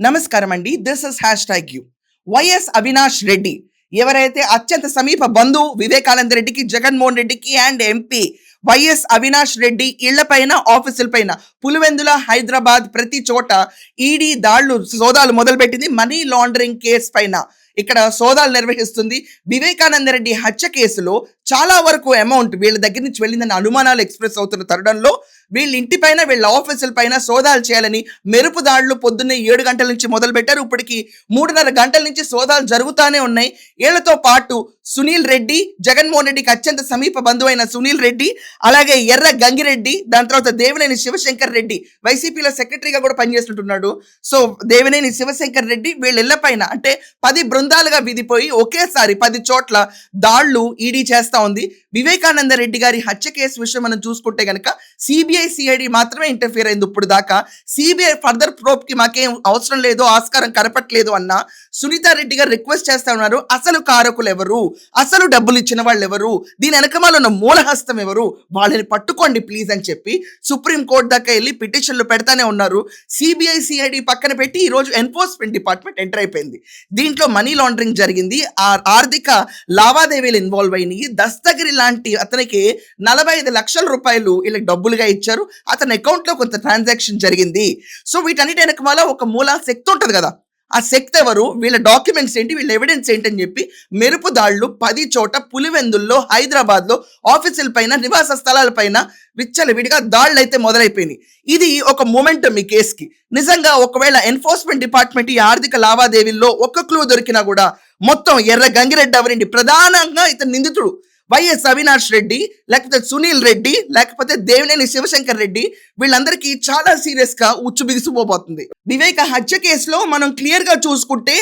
నమస్కారం అండి. This is #యు. వైఎస్ అవినాష్ రెడ్డి ఎవరైతే అత్యంత సమీప బంధువు వివేకానంద రెడ్డికి, జగన్మోహన్ రెడ్డికి and MP YS Avinash Reddy ఇళ్లపైన, ఆఫీసులపైన, పులివెందుల, హైదరాబాద్ ప్రతి చోట ఈడీ దాళ్లు, సోదాలు మొదలుపెట్టింది. మనీ లాండరింగ్ కేసు పైన ఇక్కడ సోదాలు నిర్వహిస్తుంది. వివేకానంద రెడ్డి హత్య కేసులో చాలా వరకు అమౌంట్ వీళ్ళ దగ్గర నుంచి వెళ్ళిందని అనుమానాలు ఎక్స్ప్రెస్ అవుతున్న తరుణంలో వీళ్ళ ఇంటిపైన, వీళ్ళ ఆఫీసుల పైన సోదాలు చేయాలని మెరుపు దాడులు పొద్దున్నే 7 గంటల నుంచి మొదలు పెట్టారు. ఇప్పటికి 3:30 గంటల నుంచి సోదాలు జరుగుతానే ఉన్నాయి. వీళ్లతో పాటు సునీల్ రెడ్డి, జగన్మోహన్ రెడ్డికి అత్యంత సమీప బంధువైన సునీల్ రెడ్డి, అలాగే ఎర్ర గంగిరెడ్డి, దాని తర్వాత దేవినేని శివశంకర్ రెడ్డి వైసీపీలో సెక్రటరీగా కూడా పనిచేస్తుంటున్నాడు. సో దేవినేని శివశంకర్ రెడ్డి వీళ్ళ ఇళ్ల పైన అంటే 10 బృందాలుగా విడిపోయి ఒకేసారి 10 చోట్ల దాళ్లు ఈడీ చేస్తా ఉంది. వివేకానంద రెడ్డి గారి హత్య కేసు విషయం మనం చూసుకుంటే గనక సిబిఐ, సిఐడి మాత్రమే ఇంటర్ఫియర్ అయింది. ఇప్పుడు దాకా సిబిఐ ఫర్దర్ ప్రోబ్ కి మాకేం అవసరం లేదు, ఆస్కారం కనపట్లేదు అన్న సునీతా రెడ్డి గారు రిక్వెస్ట్ చేస్తా ఉన్నారు. అసలు కారకులు ఎవరు, అసలు డబ్బులు ఇచ్చిన వాళ్ళు ఎవరు, దీని వెనకమాల ఉన్న మూలహస్తం ఎవరు, వాళ్ళని పట్టుకోండి ప్లీజ్ అని చెప్పి సుప్రీం కోర్టు దాకా వెళ్ళి పిటిషన్లు పెడతానే ఉన్నారు. సిబిఐ, సిఐడి పక్కన పెట్టి ఈ రోజు ఎన్ఫోర్స్మెంట్ డిపార్ట్మెంట్ ఎంటర్ అయిపోయింది. దీంట్లో మనీ లాండరింగ్ జరిగింది, ఆర్థిక లావాదేవీలు ఇన్వాల్వ్ అయినాయి. దస్తగిరి లాంటి అతనికి 45 లక్షల రూపాయలు వీళ్ళకి డబ్బులుగా ఇచ్చారు. అతని అకౌంట్ లో కొంత ట్రాన్సాక్షన్ జరిగింది. సో వీటన్నిటి వెనకమాల ఒక మూల శక్తి ఉంటది కదా, ఆ శక్తి ఎవరు, వీళ్ళ డాక్యుమెంట్స్ ఏంటి, వీళ్ళ ఎవిడెన్స్ ఏంటి అని చెప్పి మెరుపు దాళ్లు 10 చోట పులివెందుల్లో, హైదరాబాద్ లో ఆఫీసుల పైన, నివాస స్థలాల పైన విచ్చలవిడిగా దాళ్లు అయితే మొదలైపోయినాయి. ఇది ఒక మొమెంటం ఈ కేసుకి. నిజంగా ఒకవేళ ఎన్ఫోర్స్మెంట్ డిపార్ట్మెంట్ ఈ ఆర్థిక లావాదేవీల్లో ఒక్క క్లూ దొరికినా కూడా మొత్తం ఎర్ర గంగిరెడ్డి అవరండి, ప్రధానంగా ఇతను నిందితుడు వైఎస్ అవినాష్ రెడ్డి, లేకపోతే సునీల్ రెడ్డి, లేకపోతే దేవినేని శివశంకర్ రెడ్డి, వీళ్ళందరికీ చాలా సీరియస్ గా ఉచ్చు బిగిసిపోబోతుంది. వివేక హత్య కేసులో మనం క్లియర్ గా చూసుకుంటే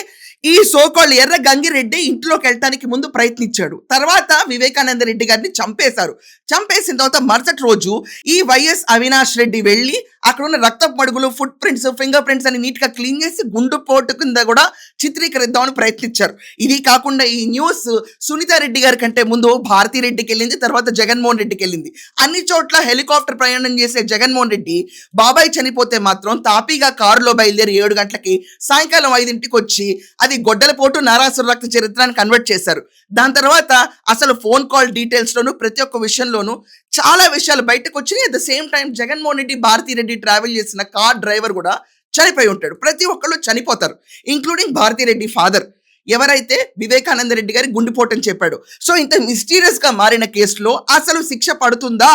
ఈ సోకాల్ ఎర్ర గంగిరెడ్డి ఇంట్లోకి వెళ్ళటానికి ముందు ప్రయత్నించాడు. తర్వాత వివేకానంద రెడ్డి గారిని చంపేశారు. చంపేసిన తర్వాత మరుసటి రోజు ఈ వైఎస్ అవినాష్ రెడ్డి వెళ్ళి అక్కడ ఉన్న రక్తపు మడుగులు, ఫుట్ ప్రింట్స్, ఫింగర్ ప్రింట్స్ అని నీట్ గా క్లీన్ చేసి గుండు పోటు కింద కూడా చిత్రీకరిద్దామని ప్రయత్నించారు. ఇది కాకుండా ఈ న్యూస్ సునీతా రెడ్డి గారి కంటే ముందు భారతీ రెడ్డికి వెళ్ళింది, తర్వాత జగన్మోహన్ రెడ్డికి వెళ్ళింది. అన్ని చోట్ల హెలికాప్టర్ ప్రయాణం చేసే జగన్మోహన్ రెడ్డి బాబాయ్ చనిపోతే మాత్రం తాపీగా కారులో బయలుదేరి 7 గంటలకి సాయంకాలం 5ంటికి వచ్చి అది గొడ్డలపోటు, నారాసుర రక్త చరిత్రని కన్వర్ట్ చేశారు. దాని తర్వాత అసలు ఫోన్ కాల్ డీటెయిల్స్ లోను, ప్రతి ఒక్క విషయంలోనూ చాలా విషయాలు బయటకు వచ్చినాయి. At the same time Jaganmohan Reddy, Bharathi Reddy travel చేసిన కార్ డ్రైవర్ కూడా చనిపోయి ఉంటాడు. ప్రతి ఒక్కళ్ళు చనిపోతారు, ఇంక్లూడింగ్ భారతీ రెడ్డి ఫాదర్, ఎవరైతే వివేకానంద రెడ్డి గారి గుండెపోటని చెప్పాడు. సో ఇంత మిస్టీరియస్ గా మారిన కేసులో అసలు శిక్ష పడుతుందా,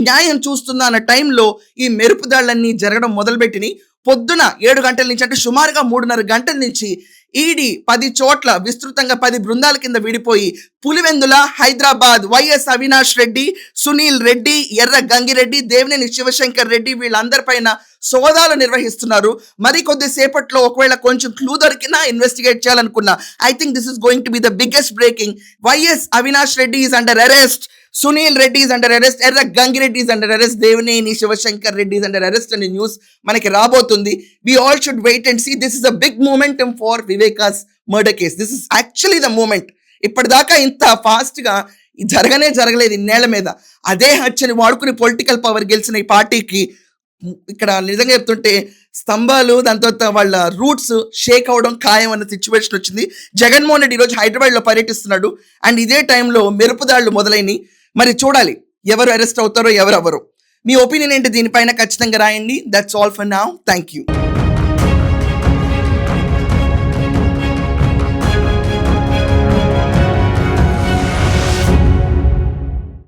న్యాయం చూస్తుందా అన్న టైంలో ఈ మెరుపుదాళ్లన్నీ జరగడం మొదలుపెట్టినాయి. పొద్దున 7 గంటల నుంచి అంటే సుమారుగా 3:30 గంటల నుంచి ఈడీ 10 చోట్ల విస్తృతంగా 10 బృందాల కింద విడిపోయి పులివెందుల, హైదరాబాద్ వైఎస్ అవినాష్ రెడ్డి, సునీల్ రెడ్డి, ఎర్ర గంగిరెడ్డి, దేవినేని శివశంకర్ రెడ్డి వీళ్ళందరిపైన సోదాలు నిర్వహిస్తున్నారు. మరి కొద్దిసేపట్లో ఒకవేళ కొంచెం క్లూ దొరికినా ఇన్వెస్టిగేట్ చేయాలనుకున్నా. I think this is going to be the biggest breaking. YS Avinash Reddy is under arrest, Sunil Reddy is under arrest, Erra Gangireddy is under arrest, Devineni Shivashankar Reddy is under arrest అనే న్యూస్ మనకి రాబోతుంది. We all should wait and see. This is a big momentum for వివేకాస్ murder case. This is actually the moment. ఇప్పటిదాకా ఇంత fast గా జరగలేదు ఇన్నేళ్ల మీద. అదే హత్యని వాడుకుని పొలిటికల్ పవర్ గెలిచిన ఈ పార్టీకి ఇక్కడ నిజంగా చెప్తుంటే స్తంభాలు, దాని తర్వాత వాళ్ళ రూట్స్ షేక్ అవడం ఖాయం అన్న సిచ్యువేషన్ వచ్చింది. జగన్మోహన్ రెడ్డి ఈరోజు హైదరాబాద్ లో పర్యటిస్తున్నాడు అండ్ ఇదే టైంలో మెరుపుదాళ్లు మొదలైనవి. మరి చూడాలి ఎవరు అరెస్ట్ అవుతారో, ఎవరెవరో. మీ ఒపీనియన్ ఏంటి దీనిపైన ఖచ్చితంగా రాయండి. That's all for now. Thank you.